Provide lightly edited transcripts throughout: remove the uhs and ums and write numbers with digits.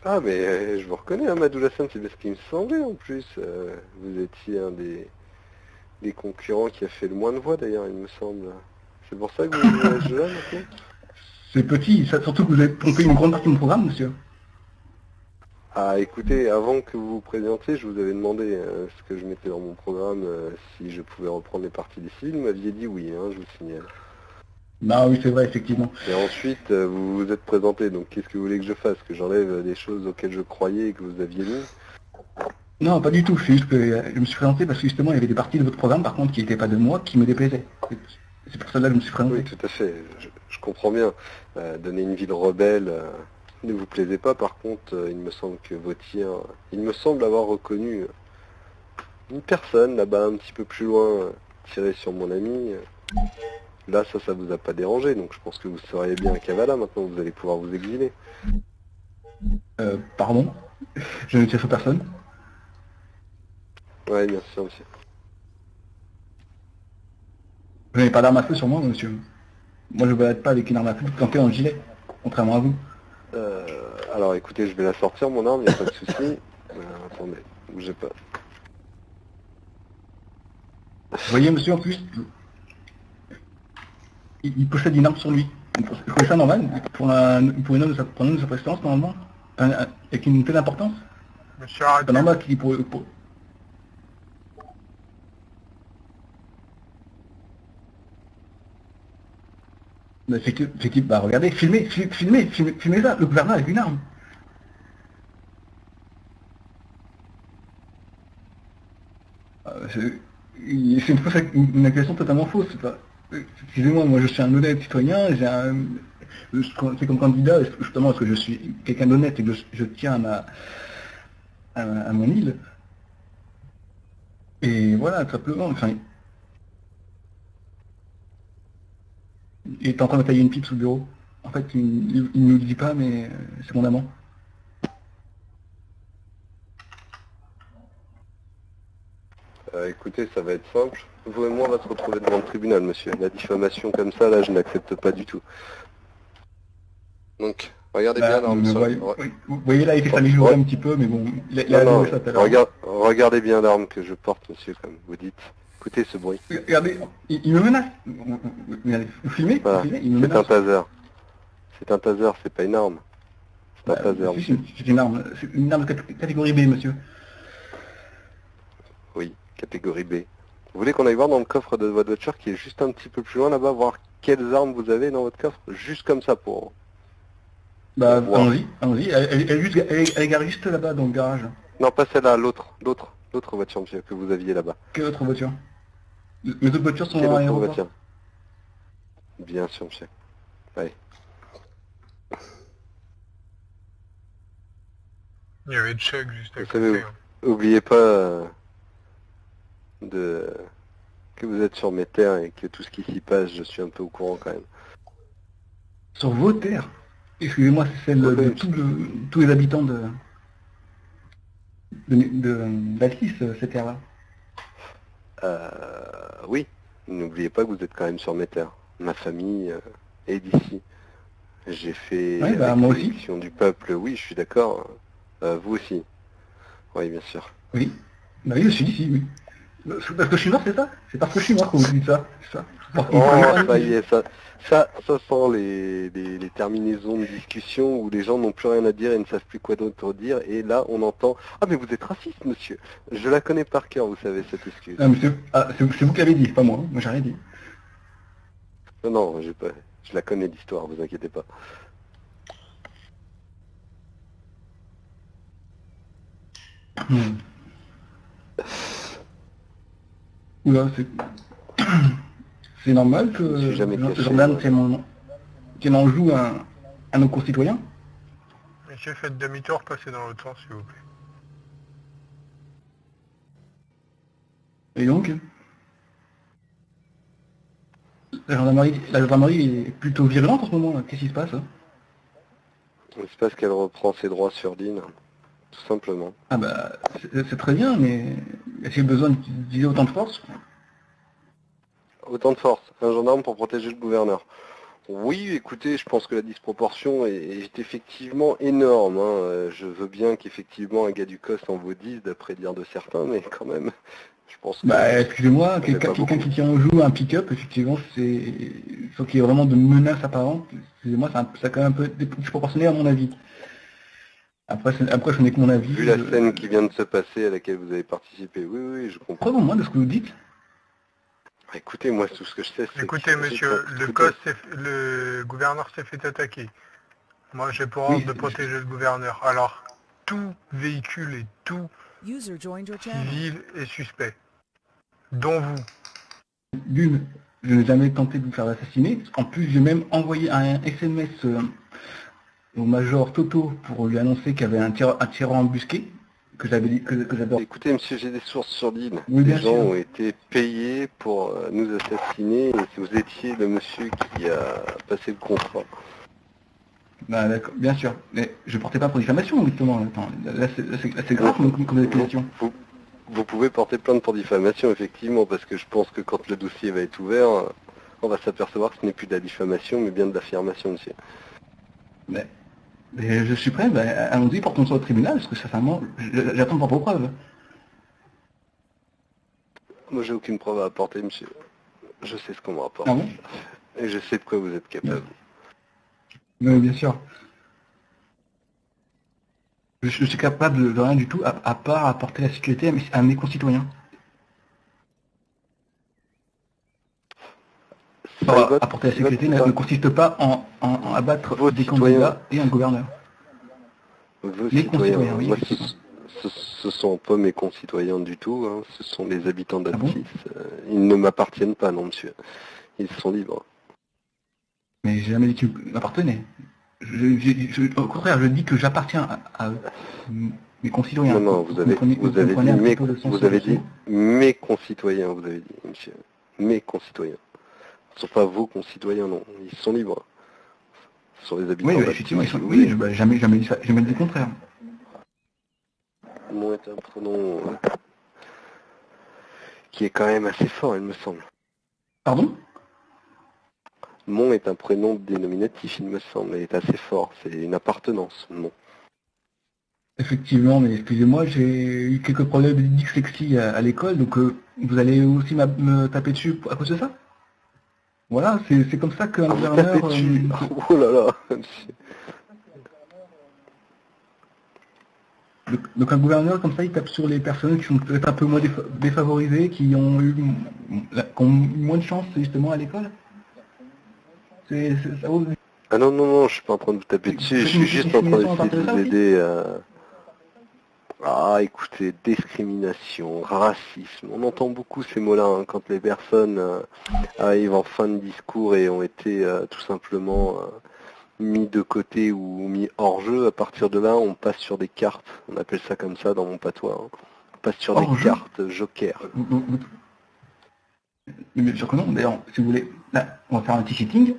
Ah, mais je vous reconnais, Amadou Lassane, c'est bien ce qui me semblait en plus. Vous étiez un des concurrents qui a fait le moins de voix d'ailleurs, il me semble. C'est pour ça que vous jouez à ce jeu-là maintenant? C'est petit, surtout que vous avez trompé une grande partie de mon programme, monsieur. Ah, écoutez, avant que vous vous présentiez, je vous avais demandé ce que je mettais dans mon programme, si je pouvais reprendre les parties d'ici. Vous m'aviez dit oui, hein, je vous signale. Bah oui, c'est vrai, effectivement. Et ensuite, vous vous êtes présenté, donc qu'est-ce que vous voulez que je fasse? Que j'enlève des choses auxquelles je croyais et que vous aviez mis? Non, pas du tout, c'est juste que je me suis présenté parce que justement, il y avait des parties de votre programme, par contre, qui n'étaient pas de moi, qui me déplaisaient. C'est pour ça que je me suis Oui, présenté. tout à fait, je comprends bien. Donner une ville rebelle ne vous plaisait pas, par contre, il me semble que vos tirs... Il me semble avoir reconnu une personne là-bas, un petit peu plus loin, tirer sur mon ami. Là, ça vous a pas dérangé, donc je pense que vous seriez bien à Kavala, maintenant vous allez pouvoir vous exiler. Pardon, je ne tire sur personne. Ouais, bien sûr, monsieur. Vous n'avez pas d'arme à feu sur moi, monsieur. Moi, je ne balade pas avec une arme à feu plantée dans le gilet, contrairement à vous. Alors écoutez, je vais la sortir, mon arme, il n'y a pas de souci. Attendez, bougez pas. Vous voyez, monsieur, en plus, il possède une arme sur lui. Vous trouvez ça normal pour une homme de sa prestance, normalement, avec une telle importance? Monsieur, C'est pas arrêtez. normal qu'il Mais effectivement, bah regardez, filmez ça, le gouvernement avec une arme. C'est une accusation totalement fausse. Excusez-moi, moi je suis un honnête citoyen, c'est comme candidat, justement parce que je suis quelqu'un d'honnête et que je tiens à mon île. Et voilà, tout simplement, enfin, il est en train de tailler une pipe sous le bureau. En fait, il ne nous le dit pas, mais c'est mon amant. Écoutez, ça va être simple. Vous et moi, on va se retrouver devant le tribunal, monsieur. La diffamation comme ça, là, je n'accepte pas du tout. Donc, regardez bien Bah, l'arme sur... vous voyez là, il fait sa mijoure un petit peu, mais bon, il a Non, joué non, ça tout à l'heure. regardez bien l'arme que je porte, monsieur, comme vous dites. Écoutez ce bruit. Regardez, il me menace. Regardez, Voilà, il me c'est un menace. taser. C'est un taser, c'est pas une arme. C'est un Bah, taser, si, monsieur. c'est une arme de catégorie B, monsieur. Oui, catégorie B. Vous voulez qu'on aille voir dans le coffre de votre voiture qui est juste un petit peu plus loin là-bas, voir quelles armes vous avez dans votre coffre? Juste comme ça pour Bah, voir. allons-y. Elle est garée juste là-bas, dans le garage. Non, pas celle-là, l'autre voiture, monsieur, que vous aviez là-bas. Quelle autre voiture? Mes autres voitures sont Quelle à autre l'aéroport. voiture? Bien sûr, monsieur. Allez. Il y avait Chuck juste à Vous côté. savez, Hein. oubliez pas de que vous êtes sur mes terres et que tout ce qui s'y passe, je suis un peu au courant quand même. Sur vos terres. Excusez-moi, c'est celle de Oui, tous les habitants d'Altis, cette terre-là. oui. N'oubliez pas que vous êtes quand même sur mes terres. Ma famille est d'ici. J'ai fait Ouais, bah, avec moi aussi. l'élection du peuple, oui, je suis d'accord. Vous aussi. Oui, bien sûr. Oui. Bah oui, je suis d'ici, oui. Parce que je suis noir, c'est ça? C'est parce que je suis noir que vous dites ça, c'est ça? Parce qu'il me Oh, prenait pas ça un y est, ça sent les terminaisons de discussion où les gens n'ont plus rien à dire et ne savent plus quoi d'autre dire. Et là, on entend « Ah, mais vous êtes raciste, monsieur !» Je la connais par cœur, vous savez, cette excuse. Ah, mais c'est vous qui l'avez dit, pas moi. Moi, j'ai rien dit. Non, non, je la connais d'histoire, vous inquiétez pas. Hmm. Oula, c'est normal Je ne suis jamais que caché. Jordan tienne en joue à nos concitoyens. Monsieur, faites demi-tour, passez dans l'autre sens, s'il vous plaît. Et donc, la gendarmerie est plutôt virulente en ce moment, là. Qu'est-ce qui se passe, hein? Il se passe qu'elle reprend ses droits sur Dean, tout simplement. Ah bah, c'est très bien, mais est-ce qu'il y a besoin d'utiliser autant de force? Autant de force, un gendarme pour protéger le gouverneur. Oui, écoutez, je pense que la disproportion est effectivement énorme, hein. Je veux bien qu'effectivement un gars du COS en vaut 10 d'après dire de certains, mais quand même, je pense que Bah, excusez-moi, ça fait pas quelqu'un beaucoup. qui tient au joue un pick-up, effectivement, c'est, sauf qu'il y a vraiment de menaces apparentes, excusez-moi, c'est quand même un peu disproportionné à mon avis. Après, ce n'est que mon Vu avis. la scène qui vient de se passer à laquelle vous avez participé, oui, oui, je comprends. Croyez-moi de ce que vous dites. Écoutez, moi, tout ce que je sais, c'est Écoutez, que j'ai monsieur, écoutez, le gouverneur s'est fait attaquer. Moi, j'ai pour ordre Oui, de protéger le gouverneur. Alors, tout véhicule et tout User joined your channel. civil est suspect. Dont vous. d'une, je n'ai jamais tenté de vous faire assassiner. En plus, j'ai même envoyé un SMS au major Toto pour lui annoncer qu'il y avait un tireur embusqué, que j'avais dit, que j'avais... écoutez, monsieur, j'ai des sources sur l'île. Oui, Des bien gens sûr. ont été payés pour nous assassiner, et vous étiez le monsieur qui a passé le contrat. Bah, d'accord, bien sûr. Mais je portais pas pour diffamation, justement. Attends, là, c'est grave comme accusation. Vous pouvez porter plainte pour diffamation, effectivement, parce que je pense que quand le dossier va être ouvert, on va s'apercevoir que ce n'est plus de la diffamation, mais bien de l'affirmation, monsieur. Mais je suis prêt, bah, allons-y, portons ça au tribunal, parce que sincèrement, j'attends pas vos preuves. Moi, j'ai aucune preuve à apporter, monsieur. Je sais ce qu'on me rapporte. Ah bon? Et je sais de quoi vous êtes capable. Oui, bien sûr. Je suis capable de rien du tout, à part apporter la sécurité à mes concitoyens. Enfin, Saïbot, apporter la sécurité ne consiste pas en abattre vos des citoyens. candidats et un gouverneur. Vos Mes citoyens. concitoyens, oui, Moi, effectivement. ce sont pas mes concitoyens du tout, hein. Ce sont les habitants Ah bon? d'Altis. Ils ne m'appartiennent pas, non, monsieur. Ils sont libres. Mais j'ai jamais dit qu'ils m'appartenaient. Au contraire, je dis que j'appartiens à mes concitoyens. Non, non, vous avez dit mes concitoyens, vous avez dit, monsieur. Mes concitoyens. Ce ne sont pas vos concitoyens, non. Ils sont libres. Ce sont les habitants Oui, d'Altis, effectivement, si vous oui, voulez. bah, jamais dit ça, jamais dit le contraire. Mon est un prénom qui est quand même assez fort, il me semble. Pardon? Mon est un prénom dénominatif, il me semble, et est assez fort. C'est une appartenance, mon. Effectivement, mais excusez-moi, j'ai eu quelques problèmes de dyslexie à l'école, donc vous allez aussi me taper dessus à cause de ça? Voilà, c'est comme ça qu'un Ah, vous gouverneur... tapez dessus. Oh là là, monsieur. Donc un gouverneur comme ça, il tape sur les personnes qui sont peut-être un peu moins défavorisées, qui ont eu moins de chance justement à l'école. Ça vaut... Ah non, non, non, je suis pas en train de vous taper dessus, je suis juste en train d'essayer de vous aider à... Ah, écoutez, discrimination, racisme, on entend beaucoup ces mots-là hein, quand les personnes arrivent en fin de discours et ont été tout simplement mis de côté ou mis hors jeu. À partir de là, on passe sur des cartes, on appelle ça comme ça dans mon patois, hein. On passe sur des cartes joker. Mais bien sûr que non, d'ailleurs, si vous voulez, là, on va faire un petit sitting.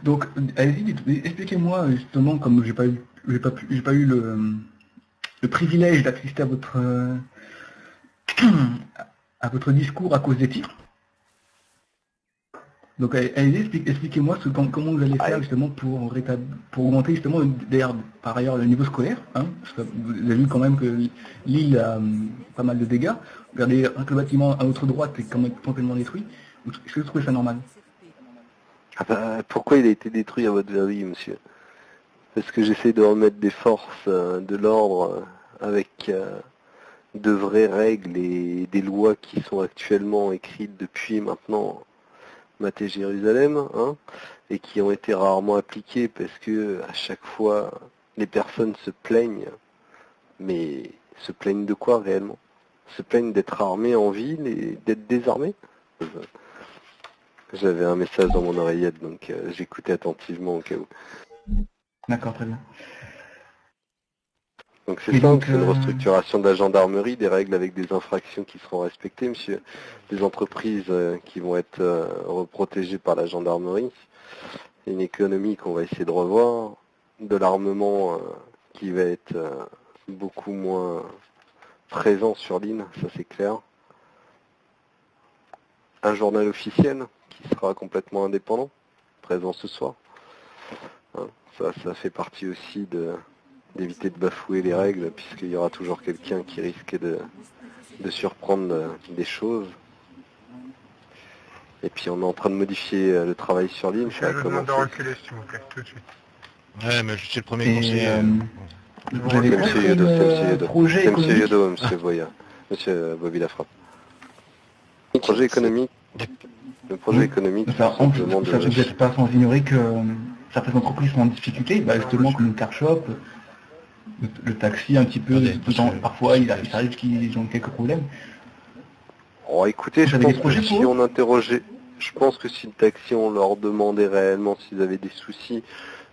Donc, allez-y, expliquez-moi justement, comme j'ai pas eu le privilège d'assister à votre discours à cause des titres. Donc allez-y, expliquez-moi comment vous allez faire justement pour augmenter justement d'ailleurs par ailleurs le niveau scolaire. Hein, parce que vous avez vu quand même que l'île a pas mal de dégâts. Regardez le bâtiment à notre droite est quand même complètement détruit. Est-ce que vous trouvez ça normal? Ah bah, pourquoi il a été détruit à votre avis, monsieur? Parce que j'essaie de remettre des forces de l'ordre avec de vraies règles et des lois qui sont actuellement écrites depuis maintenant Maté Jérusalem, hein, et qui ont été rarement appliquées parce que à chaque fois les personnes se plaignent, mais se plaignent de quoi réellement? Se plaignent d'être armées en ville et d'être désarmées? J'avais un message dans mon oreillette, donc j'écoutais attentivement au cas où. D'accord, très bien. Donc c'est simple, c'est une restructuration de la gendarmerie, des règles avec des infractions qui seront respectées, monsieur. Des entreprises qui vont être protégées par la gendarmerie, une économie qu'on va essayer de revoir, de l'armement qui va être beaucoup moins présent sur l'île, ça c'est clair. Un journal officiel qui sera complètement indépendant, présent ce soir. Hein, ça fait partie aussi d'éviter de bafouer les règles, puisqu'il y aura toujours quelqu'un qui risque de surprendre des choses. Et puis on est en train de modifier le travail sur l'île. Je vous demande de reculer, s'il vous plaît, tout de suite. Ouais, mais je suis le premier conseiller. Vous avez C'est quoi Monsieur Yodo, comme projet Monsieur économique? Yodo, Monsieur Voya, Monsieur Bobby Lafrappe. Le projet économique, Enfin, tout simplement ça, vous n'êtes pas sans ignorer que certaines entreprises sont en difficulté, bah, justement comme le car shop, le taxi un petit peu, Attendez, tout le temps, parfois il arrive qu'ils ont quelques problèmes. Oh, écoutez, je avez pense des que projets si pour eux on interrogeait, je pense que si le taxi, on leur demandait réellement s'ils avaient des soucis,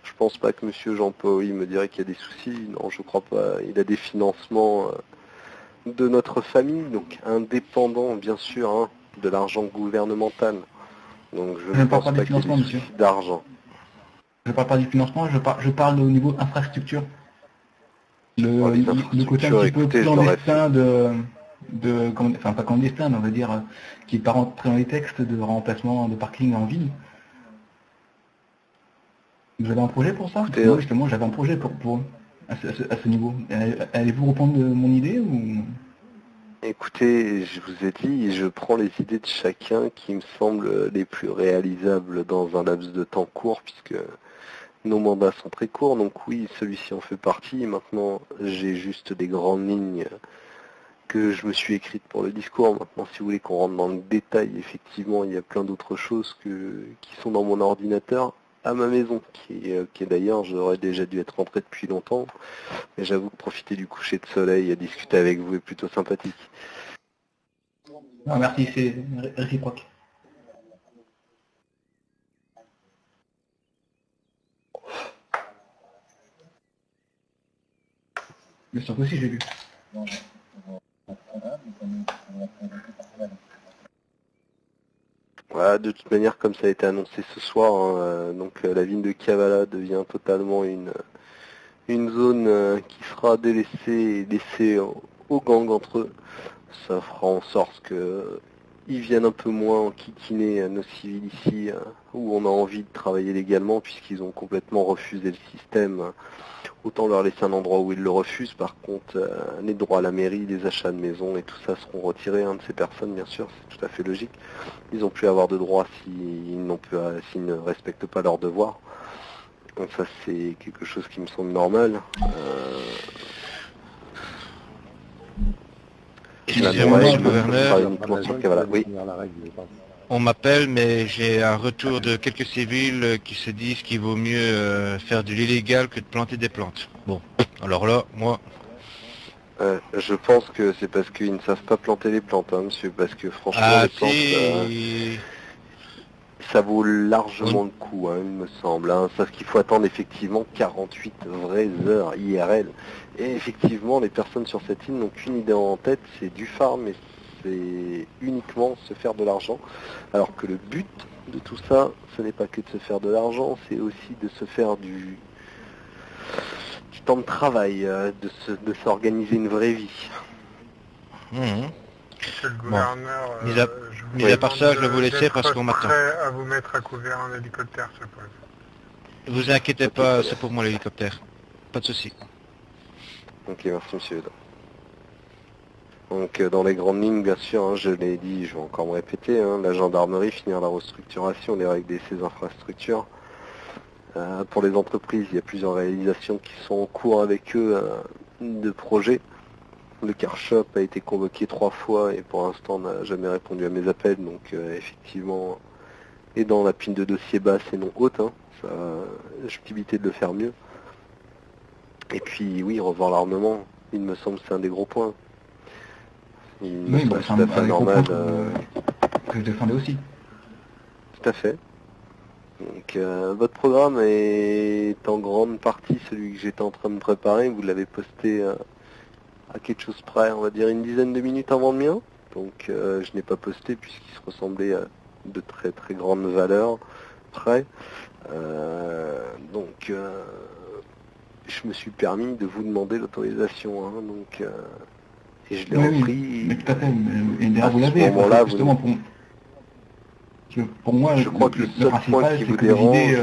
je pense pas que Monsieur Jean-Paul me dirait qu'il y a des soucis. Non, je crois pas. Il a des financements de notre famille, donc indépendant, bien sûr, hein, de l'argent gouvernemental. Donc je ne ne parle pense pas pas des qu'il y ait financements, des monsieur. soucis d'argent. Je parle pas du financement, je parle au niveau infrastructure. Oh, les Le côté un infrastructures, petit peu écoutez, je l'aurais clandestin enfin pas clandestin, mais on va dire, qui n'est pas rentré dans les textes de remplacement de parking en ville. Vous avez un projet pour ça? Écoutez, Moi, justement, j'avais un projet pour à ce niveau. Allez-vous reprendre mon idée ou... Écoutez, je vous ai dit, je prends les idées de chacun qui me semblent les plus réalisables dans un laps de temps court, puisque nos mandats sont très courts, donc oui, celui-ci en fait partie. Maintenant, j'ai juste des grandes lignes que je me suis écrites pour le discours. Maintenant, si vous voulez qu'on rentre dans le détail, effectivement, il y a plein d'autres choses qui sont dans mon ordinateur à ma maison, qui est d'ailleurs, j'aurais déjà dû être rentré depuis longtemps, mais j'avoue que profiter du coucher de soleil à discuter avec vous est plutôt sympathique. Non, merci, c'est réciproque. Bien sûr que si, j'ai lu. Voilà, de toute manière, comme ça a été annoncé ce soir, hein, donc la ville de Kavala devient totalement une zone qui sera délaissée et laissée aux gangs entre eux. Ça fera en sorte que ils viennent un peu moins enquiquiner nos civils ici, où on a envie de travailler légalement, puisqu'ils ont complètement refusé le système. Autant leur laisser un endroit où ils le refusent. Par contre, les droits à la mairie, les achats de maisons et tout ça seront retirés de ces personnes, bien sûr, c'est tout à fait logique. Ils n'ont plus à avoir de droits s'ils ne respectent pas leurs devoirs. Donc ça, c'est quelque chose qui me semble normal. Excusez-moi, Ouais, monsieur je le me gouverneur. travaille uniquement sur Kavala. Oui. On m'appelle, mais j'ai un retour de quelques civils qui se disent qu'il vaut mieux faire de l'illégal que de planter des plantes. Bon, alors là, moi... Je pense que c'est parce qu'ils ne savent pas planter les plantes, hein, monsieur, parce que franchement, Ah les plantes, si... ça vaut largement le coup, hein, il me semble. Hein. Sauf qu'il faut attendre effectivement 48 vraies heures IRL. Et effectivement, les personnes sur cette île n'ont qu'une idée en tête, c'est du farm, et c'est uniquement se faire de l'argent. Alors que le but de tout ça, ce n'est pas que de se faire de l'argent, c'est aussi de se faire du temps de travail, de s'organiser une vraie vie. Mhm. Monsieur le gouverneur, Mis à- je mis à part ça, demande je vais vous laisser d'être parce qu'on m'attend. prêt à vous mettre à couvert en hélicoptère, je suppose. Ne vous inquiétez pas, c'est pour moi l'hélicoptère. Pas de souci. Ok, merci monsieur Yoda. Donc dans les grandes lignes, bien sûr, hein, je l'ai dit, je vais encore me répéter, hein, la gendarmerie finir la restructuration, les règles de ses infrastructures. Pour les entreprises, il y a plusieurs réalisations qui sont en cours avec eux de projets. Le car shop a été convoqué 3 fois et pour l'instant n'a jamais répondu à mes appels, donc effectivement est dans la pile de dossier basse et non haute, hein, ça, je peux éviter de le faire mieux. Et puis oui, revoir l'armement, il me semble que c'est un des gros points. Il me Oui, semble c'est tout à fait un gros normal. point que je défendais aussi. Tout à fait. Donc votre programme est en grande partie celui que j'étais en train de préparer. Vous l'avez posté à quelque chose près, on va dire une dizaine de minutes avant le mien. Donc je n'ai pas posté puisqu'il se ressemblait à de très très grandes valeurs près. Donc je me suis permis de vous demander l'autorisation. Hein, donc et je l'ai repris. Mais tout à fait. Et d'ailleurs, À vous ce l'avez, moment-là, justement, pour moi, je crois que le seul point principal, qui c'est vous que les dérange, idées,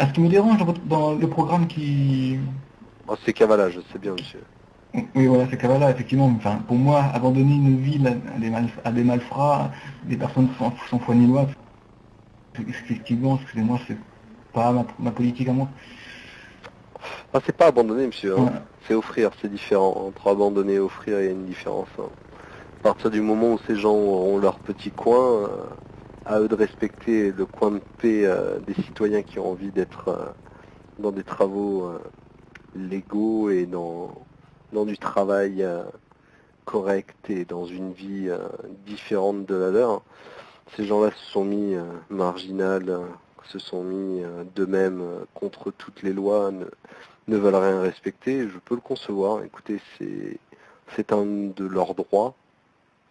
Ce qui me dérange dans le programme qui... Oh, c'est Kavala, je sais bien, monsieur. Oui, voilà, c'est Kavala, effectivement. Enfin, pour moi, abandonner une ville à des malfrats, des personnes sans foi ni loi, effectivement, excusez-moi, c'est pas ma politique à moi. Ah, c'est pas abandonner, monsieur, hein. Ouais. C'est offrir, c'est différent. Entre abandonner et offrir, il y a une différence, hein. À partir du moment où ces gens ont leur petit coin, à eux de respecter le coin de paix des citoyens qui ont envie d'être dans des travaux légaux et dans du travail correct et dans une vie différente de la leur. Ces gens-là se sont mis marginales, se sont mis d'eux-mêmes contre toutes les lois, ne veulent rien respecter. Je peux le concevoir. Écoutez, c'est un de leurs droits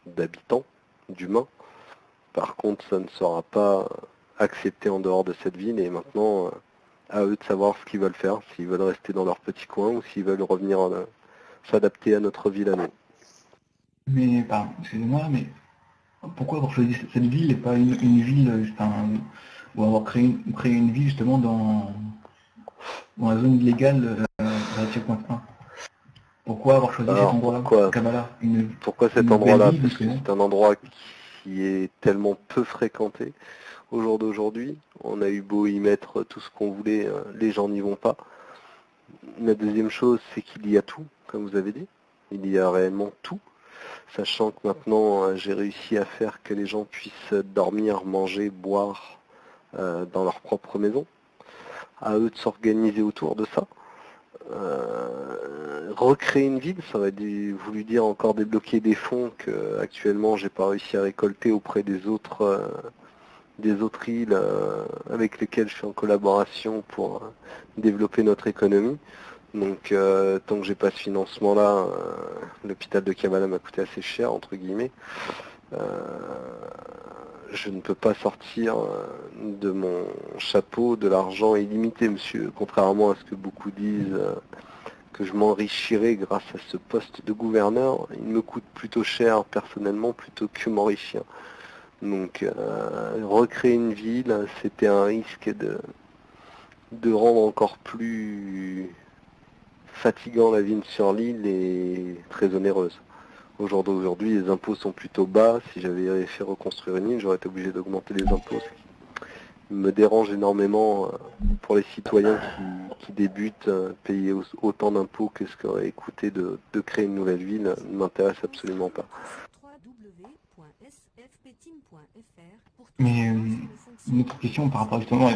d'habitants, d'humains. Par contre, ça ne sera pas accepté en dehors de cette ville et maintenant, à eux de savoir ce qu'ils veulent faire, s'ils veulent rester dans leur petit coin ou s'ils veulent revenir s'adapter à notre ville à nous. Mais, pardon, excusez-moi, mais pourquoi avoir choisi cette ville et pas une ville, ou avoir créé une ville justement dans la zone illégale de la checkpoint 1? Pourquoi avoir choisi cet Alors endroit-là, Kavala, pourquoi cet une endroit-là? belle ville, Parce que justement. c'est un endroit qui est tellement peu fréquenté au jour d'aujourd'hui. On a eu beau y mettre tout ce qu'on voulait, les gens n'y vont pas. La deuxième chose, c'est qu'il y a tout, comme vous avez dit. Il y a réellement tout. Sachant que maintenant, j'ai réussi à faire que les gens puissent dormir, manger, boire dans leur propre maison. À eux de s'organiser autour de ça. Recréer une ville, ça aurait voulu dire encore débloquer des fonds que actuellement j'ai pas réussi à récolter auprès des autres îles avec lesquelles je suis en collaboration pour développer notre économie. Donc tant que j'ai pas ce financement-là, l'hôpital de Kavala m'a coûté assez cher entre guillemets. Je ne peux pas sortir de mon chapeau de l'argent illimité, monsieur, contrairement à ce que beaucoup disent que je m'enrichirai grâce à ce poste de gouverneur. Il me coûte plutôt cher personnellement plutôt que m'enrichir. Donc recréer une ville, c'était un risque de rendre encore plus fatigant la vie sur l'île et très onéreuse. Aujourd'hui, les impôts sont plutôt bas. Si j'avais fait reconstruire une île, j'aurais été obligé d'augmenter les impôts, ce qui me dérange énormément pour les citoyens qui débutent. Payer autant d'impôts que ce qu'aurait coûté de créer une nouvelle ville ne m'intéresse absolument pas. Mais une autre question par rapport justement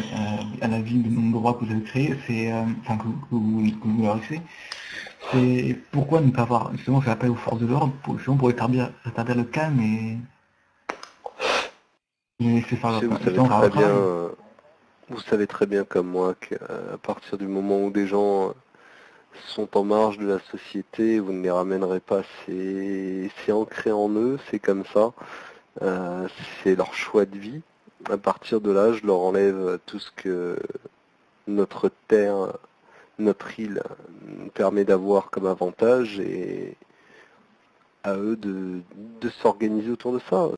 à la ville, le nombre de droits que vous avez créé, c'est, que vous leur laissez, c'est pourquoi ne pas avoir justement fait appel aux forces de l'ordre justement pour rétablir le calme et laisser faire Vous savez très bien, vous savez très bien comme moi qu'à partir du moment où des gens sont en marge de la société, vous ne les ramènerez pas. C'est ancré en eux, c'est comme ça. C'est leur choix de vie. À partir de là, je leur enlève tout ce que notre terre, notre île permet d'avoir comme avantage et à eux de s'organiser autour de ça.